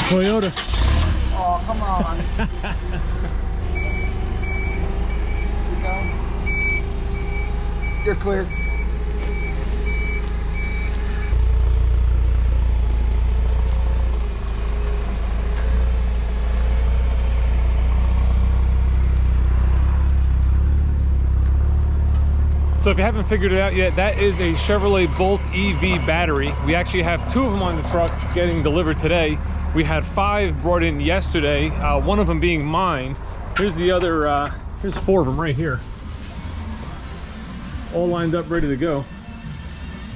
Toyota. Oh, come on. Keep going. You're clear. So if you haven't figured it out yet, that is a Chevrolet Bolt EV battery. We actually have 2 of them on the truck getting delivered today. We had 5 brought in yesterday, one of them being mine. Here's the other, here's 4 of them right here. All lined up, ready to go.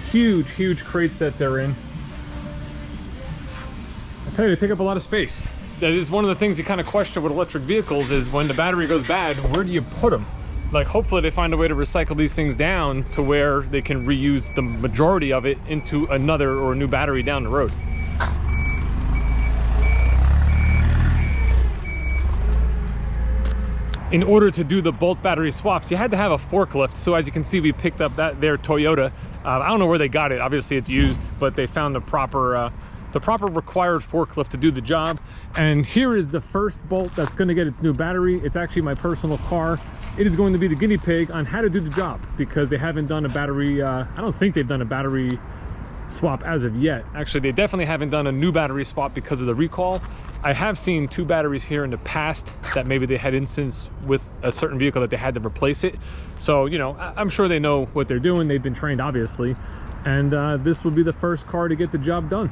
Huge, huge crates that they're in. I tell you, they take up a lot of space. That is one of the things you kind of question with electric vehicles is when the battery goes bad, where do you put them? Like, hopefully they find a way to recycle these things down to where they can reuse the majority of it into another or a new battery down the road. In order to do the Bolt battery swaps, you had to have a forklift. So as you can see, we picked up their Toyota. I don't know where they got it. Obviously it's used, but they found the proper required forklift to do the job. And here is the first Bolt that's going to get its new battery. It's actually my personal car. It is going to be the guinea pig on how to do the job because they haven't done a battery, I don't think they've done a battery swap as of yet. Actually, they definitely haven't done a new battery swap because of the recall. I have seen 2 batteries here in the past that maybe they had instance with a certain vehicle that they had to replace it. So, you know, I'm sure they know what they're doing. They've been trained, obviously. And this will be the first car to get the job done.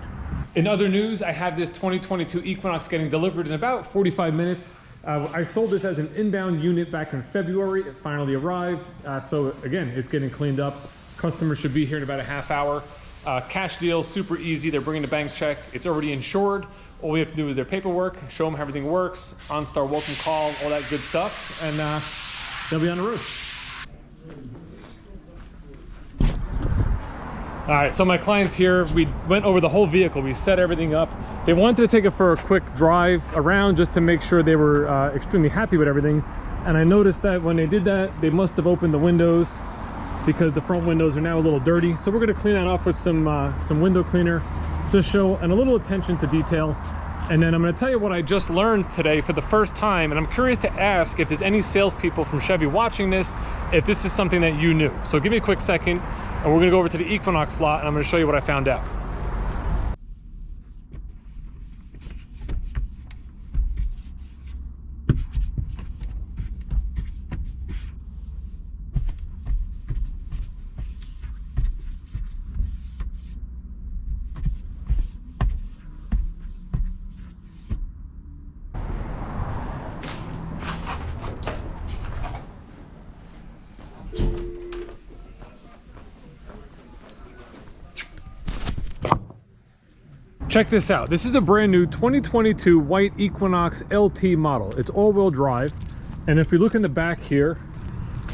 In other news, I have this 2022 Equinox getting delivered in about 45 minutes. I sold this as an inbound unit back in February. It finally arrived. So again, it's getting cleaned up. Customers should be here in about a half hour. Cash deal, super easy. They're bringing the bank check. It's already insured. All we have to do is their paperwork, show them how everything works, OnStar welcome call, all that good stuff, and they'll be on the road. All right, so my client's here. We went over the whole vehicle. We set everything up. They wanted to take it for a quick drive around just to make sure they were extremely happy with everything. And I noticed that when they did that, they must have opened the windows because the front windows are now a little dirty. So we're gonna clean that off with some window cleaner to show and a little attention to detail. And then I'm gonna tell you what I just learned today for the first time. And I'm curious to ask if there's any salespeople from Chevy watching this, if this is something that you knew. So give me a quick second. And we're gonna go over to the Equinox lot and I'm gonna show you what I found out. Check this out. This is a brand new 2022 white Equinox LT model. It's all-wheel drive. And if we look in the back here,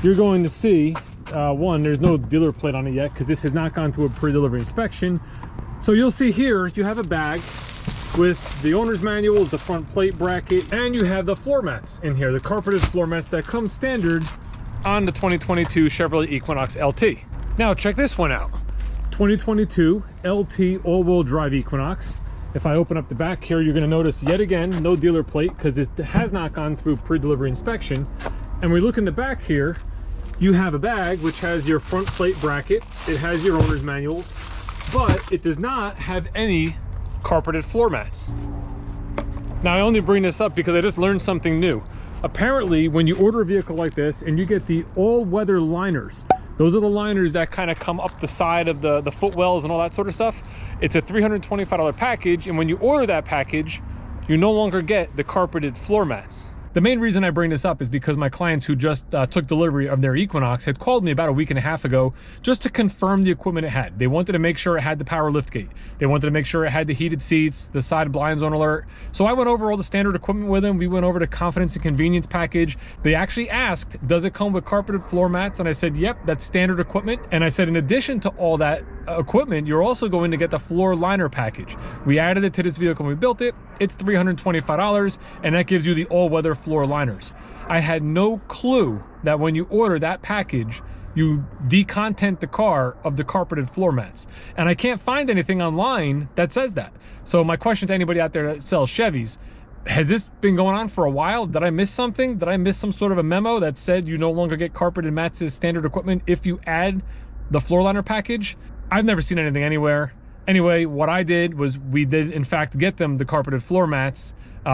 you're going to see, one, there's no dealer plate on it yet because this has not gone to a pre-delivery inspection. So you'll see here, you have a bag with the owner's manual, the front plate bracket, and you have the floor mats in here, the carpeted floor mats that come standard on the 2022 Chevrolet Equinox LT. Now check this one out. 2022 LT all-wheel drive Equinox. If I open up the back here, you're going to notice yet again no dealer plate because it has not gone through pre-delivery inspection. And we look in the back here, you have a bag which has your front plate bracket, it has your owner's manuals, but it does not have any carpeted floor mats. Now I only bring this up because I just learned something new. Apparently when you order a vehicle like this and you get the all-weather liners, those are the liners that kind of come up the side of the footwells and all that sort of stuff. It's a $325 package, and when you order that package, you no longer get the carpeted floor mats. The main reason I bring this up is because my clients who just took delivery of their Equinox had called me about a week and a half ago just to confirm the equipment it had. They wanted to make sure it had the power lift gate. They wanted to make sure it had the heated seats, the side blinds on alert. So I went over all the standard equipment with them. We went over the confidence and convenience package. They actually asked, does it come with carpeted floor mats? And I said, yep, that's standard equipment. And I said, in addition to all that equipment, you're also going to get the floor liner package. We added it to this vehicle when we built it. It's $325, and that gives you the all-weather floor liners. I had no clue that when you order that package, you decontent the car of the carpeted floor mats. And I can't find anything online that says that. So my question to anybody out there that sells Chevys, has this been going on for a while? Did I miss something? Did I miss some sort of a memo that said you no longer get carpeted mats as standard equipment if you add the floor liner package? I've never seen anything anywhere. Anyway, what I did was we did in fact get them the carpeted floor mats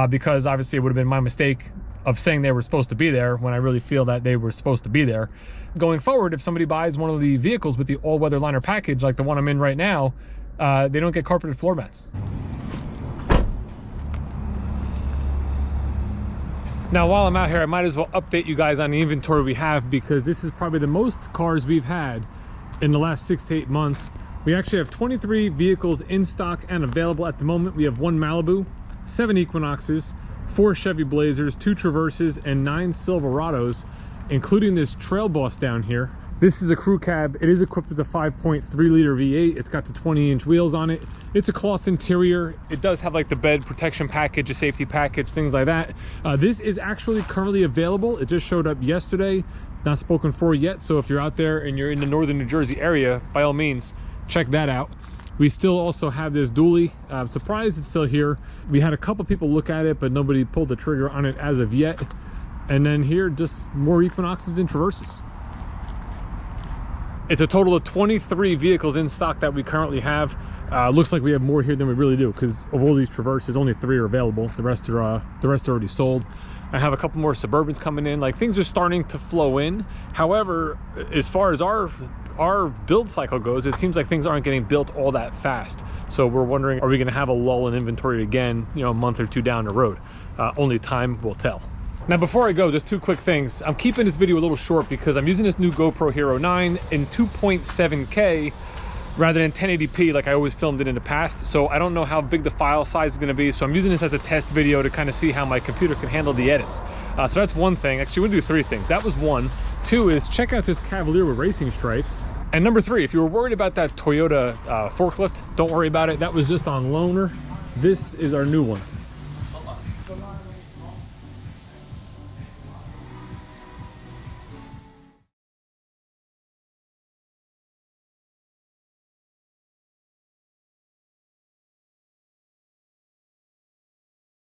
because obviously it would have been my mistake of saying they were supposed to be there when I really feel that they were supposed to be there. Going forward, if somebody buys one of the vehicles with the all-weather liner package like the one I'm in right now, they don't get carpeted floor mats. Now, while I'm out here, I might as well update you guys on the inventory we have, because this is probably the most cars we've had in the last 6 to 8 months. We actually have 23 vehicles in stock and available at the moment. We have 1 Malibu, 7 Equinoxes, 4 Chevy Blazers, 2 Traverses, and 9 Silverados, including this Trail Boss down here. This is a crew cab. It is equipped with a 5.3 liter V8. It's got the 20-inch wheels on it. It's a cloth interior. It does have like the bed protection package, a safety package, things like that. This is actually currently available. It just showed up yesterday, not spoken for yet. So if you're out there and you're in the northern New Jersey area, by all means, check that out. We still also have this dually. I'm surprised it's still here. We had a couple people look at it, but nobody pulled the trigger on it as of yet. And then here, just more Equinoxes and Traverses. It's a total of 23 vehicles in stock that we currently have. Looks like we have more here than we really do, because of all these Traverses, only 3 are available. The rest are already sold. I have a couple more Suburbans coming in. Like, things are starting to flow in. However, as far as our build cycle goes, it seems like things aren't getting built all that fast. So we're wondering, are we going to have a lull in inventory again, you know, a month or 2 down the road? Only time will tell. Now, before I go, just 2 quick things. I'm keeping this video a little short because I'm using this new GoPro Hero 9 in 2.7K rather than 1080p like I always filmed it in the past. So I don't know how big the file size is going to be. So I'm using this as a test video to kind of see how my computer can handle the edits. So that's one thing. Actually, we're going to do 3 things. That was 1. 2 is check out this Cavalier with racing stripes. And number 3, if you were worried about that Toyota forklift, don't worry about it. That was just on loaner. This is our new one.